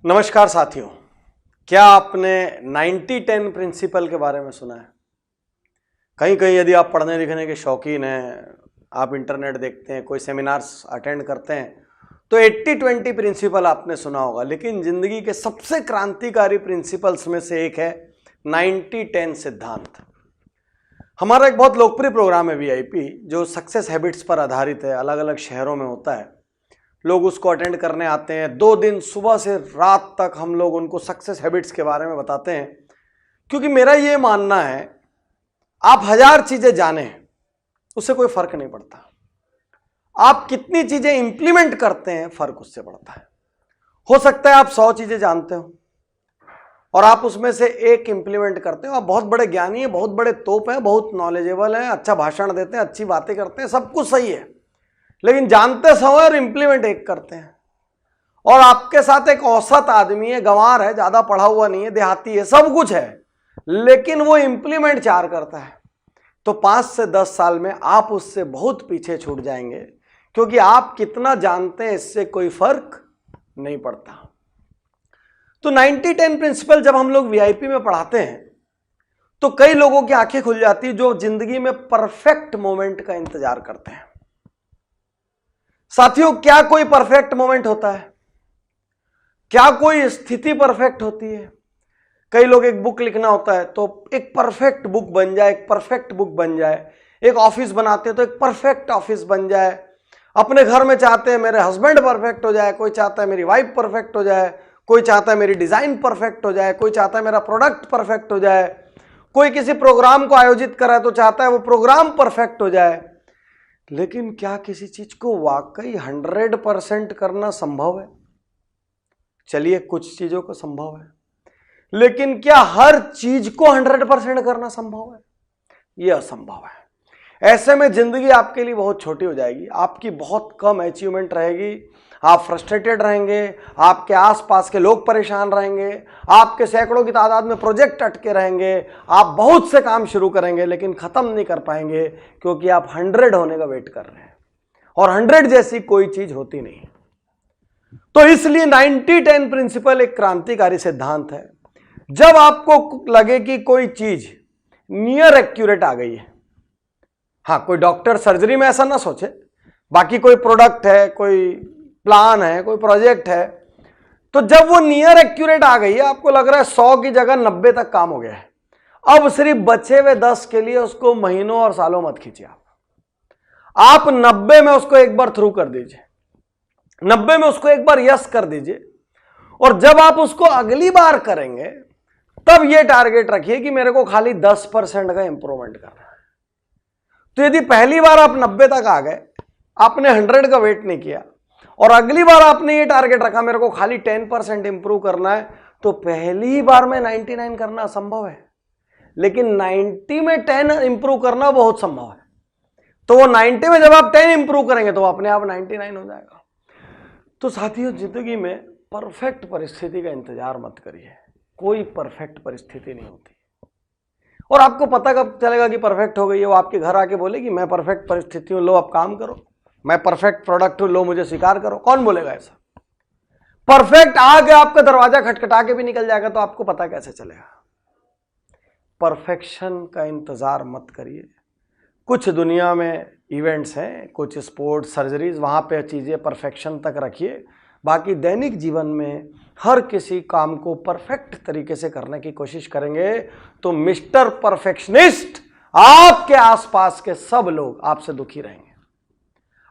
नमस्कार साथियों, क्या आपने 90-10 प्रिंसिपल के बारे में सुना है? कहीं कहीं यदि आप पढ़ने लिखने के शौकीन हैं, आप इंटरनेट देखते हैं, कोई सेमिनार्स अटेंड करते हैं, तो 80-20 प्रिंसिपल आपने सुना होगा। लेकिन जिंदगी के सबसे क्रांतिकारी प्रिंसिपल्स में से एक है 90-10 सिद्धांत। हमारा एक बहुत लोकप्रिय प्रोग्राम है VIP, जो सक्सेस हैबिट्स पर आधारित है, अलग अलग शहरों में होता है। लोग उसको अटेंड करने आते हैं। 2 दिन सुबह से रात तक हम लोग उनको सक्सेस हैबिट्स के बारे में बताते हैं, क्योंकि मेरा ये मानना है, आप 1000 चीजें जाने उससे कोई फर्क नहीं पड़ता, आप कितनी चीजें इंप्लीमेंट करते हैं फर्क उससे पड़ता है। हो सकता है आप 100 चीजें जानते हो और आप उसमें से एक इंप्लीमेंट करते हो, आप बहुत बड़े ज्ञानी हैं, बहुत बड़े तोप हैं, बहुत नॉलेजेबल हैं, अच्छा भाषण देते हैं, अच्छी बातें करते हैं, सब कुछ सही है, लेकिन जानते 100 और इंप्लीमेंट एक करते हैं। और आपके साथ एक औसत आदमी है, गंवार है, ज्यादा पढ़ा हुआ नहीं है, देहाती है, सब कुछ है, लेकिन वो इंप्लीमेंट 4 करता है, तो 5 से 10 साल में आप उससे बहुत पीछे छूट जाएंगे, क्योंकि आप कितना जानते हैं इससे कोई फर्क नहीं पड़ता। तो 90-10 प्रिंसिपल जब हम लोग VIP में पढ़ाते हैं तो कई लोगों की आंखें खुल जाती है, जो जिंदगी में परफेक्ट मोमेंट का इंतजार करते हैं। साथियों, क्या कोई परफेक्ट मोमेंट होता है? क्या कोई स्थिति परफेक्ट होती है? कई लोग एक बुक लिखना होता है तो एक परफेक्ट बुक बन जाए, एक परफेक्ट बुक बन जाए। एक ऑफिस बनाते हैं तो एक परफेक्ट ऑफिस बन जाए। अपने घर में चाहते हैं मेरे हस्बैंड परफेक्ट हो जाए, कोई चाहता है मेरी वाइफ परफेक्ट हो जाए, कोई चाहता है मेरी डिजाइन परफेक्ट हो जाए, कोई चाहता है मेरा प्रोडक्ट परफेक्ट हो जाए, कोई किसी प्रोग्राम को आयोजित कर रहा है तो चाहता है वो प्रोग्राम परफेक्ट हो जाए। लेकिन क्या किसी चीज को वाकई 100% करना संभव है? चलिए, कुछ चीजों को संभव है, लेकिन क्या हर चीज को 100% करना संभव है? यह असंभव है। ऐसे में जिंदगी आपके लिए बहुत छोटी हो जाएगी, आपकी बहुत कम अचीवमेंट रहेगी, आप फ्रस्ट्रेटेड रहेंगे, आपके आसपास के लोग परेशान रहेंगे, आपके सैकड़ों की तादाद में प्रोजेक्ट अटके रहेंगे, आप बहुत से काम शुरू करेंगे लेकिन खत्म नहीं कर पाएंगे, क्योंकि आप 100 होने का वेट कर रहे हैं, और 100 जैसी कोई चीज होती नहीं। तो इसलिए 90-10 प्रिंसिपल एक क्रांतिकारी सिद्धांत है। जब आपको लगे कि कोई चीज नियर एक्यूरेट आ गई है, हाँ, कोई डॉक्टर सर्जरी में ऐसा ना सोचे, बाकी कोई प्रोडक्ट है, कोई प्लान है, कोई प्रोजेक्ट है, तो जब वो नियर एक्यूरेट आ गई है, आपको लग रहा है 100 की जगह 90 तक काम हो गया है, अब सिर्फ बचे हुए 10 के लिए उसको महीनों और सालों मत खींचिए। आप 90 में उसको एक बार थ्रू कर दीजिए, 90 में उसको एक बार यस कर दीजिए, और जब आप उसको अगली बार करेंगे तब ये टारगेट रखिए कि मेरे को खाली 10% का इंप्रूवमेंट करना है। तो यदि पहली बार आप 90 तक आ गए, आपने 100 का वेट नहीं किया, और अगली बार आपने ये टारगेट रखा मेरे को खाली 10% इंप्रूव करना है, तो पहली बार में 99 करना असंभव है, लेकिन 90 में 10 इंप्रूव करना बहुत संभव है। तो वो 90 में जब आप 10 इंप्रूव करेंगे तो अपने आप 99 हो जाएगा। तो साथियों, जिंदगी में परफेक्ट परिस्थिति का इंतजार मत करिए, कोई परफेक्ट परिस्थिति नहीं होती। और आपको पता कब चलेगा कि परफेक्ट हो गई है? वो आपके घर आके बोलेगी मैं परफेक्ट परिस्थिति हूं, लो अब काम करो, मैं परफेक्ट प्रोडक्ट हूं, लो मुझे स्वीकार करो। कौन बोलेगा ऐसा? परफेक्ट आके आपका दरवाजा खटखटा के भी निकल जाएगा तो आपको पता कैसे चलेगा? परफेक्शन का इंतजार मत करिए। कुछ दुनिया में इवेंट्स हैं, कुछ स्पोर्ट्स, सर्जरीज, वहां पे चीजें परफेक्शन तक रखिए। बाकी दैनिक जीवन में हर किसी काम को परफेक्ट तरीके से करने की कोशिश करेंगे तो मिस्टर परफेक्शनिस्ट, आपके आसपास के सब लोग आपसे दुखी रहेंगे,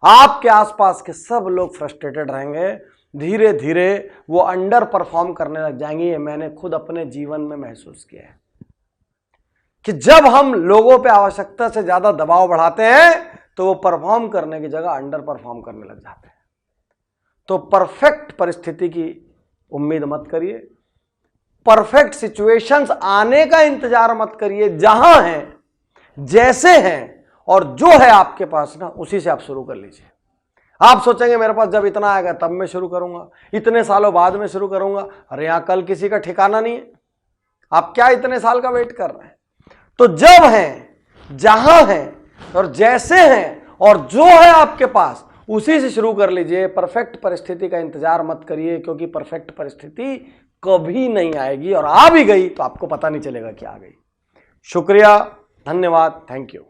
आपके आसपास के सब लोग फ्रस्ट्रेटेड रहेंगे, धीरे धीरे वो अंडर परफॉर्म करने लग जाएंगे। ये मैंने खुद अपने जीवन में महसूस किया है कि जब हम लोगों पे आवश्यकता से ज्यादा दबाव बढ़ाते हैं तो वो परफॉर्म करने की जगह अंडर परफॉर्म करने लग जाते हैं। तो परफेक्ट परिस्थिति की उम्मीद मत करिए, परफेक्ट सिचुएशंस आने का इंतजार मत करिए। जहां हैं, जैसे हैं और जो है आपके पास ना, उसी से आप शुरू कर लीजिए। आप सोचेंगे मेरे पास जब इतना आएगा तब मैं शुरू करूंगा, इतने सालों बाद में शुरू करूंगा। अरे यहां कल किसी का ठिकाना नहीं है। आप क्या इतने साल का वेट कर रहे हैं? तो जब हैं, जहां हैं और जैसे हैं और जो है आपके पास, उसी से शुरू कर लीजिए। परफेक्ट परिस्थिति का इंतजार मत करिए, क्योंकि परफेक्ट परिस्थिति कभी नहीं आएगी, और आ भी गई तो आपको पता नहीं चलेगा कि आ गई। शुक्रिया, धन्यवाद, थैंक यू।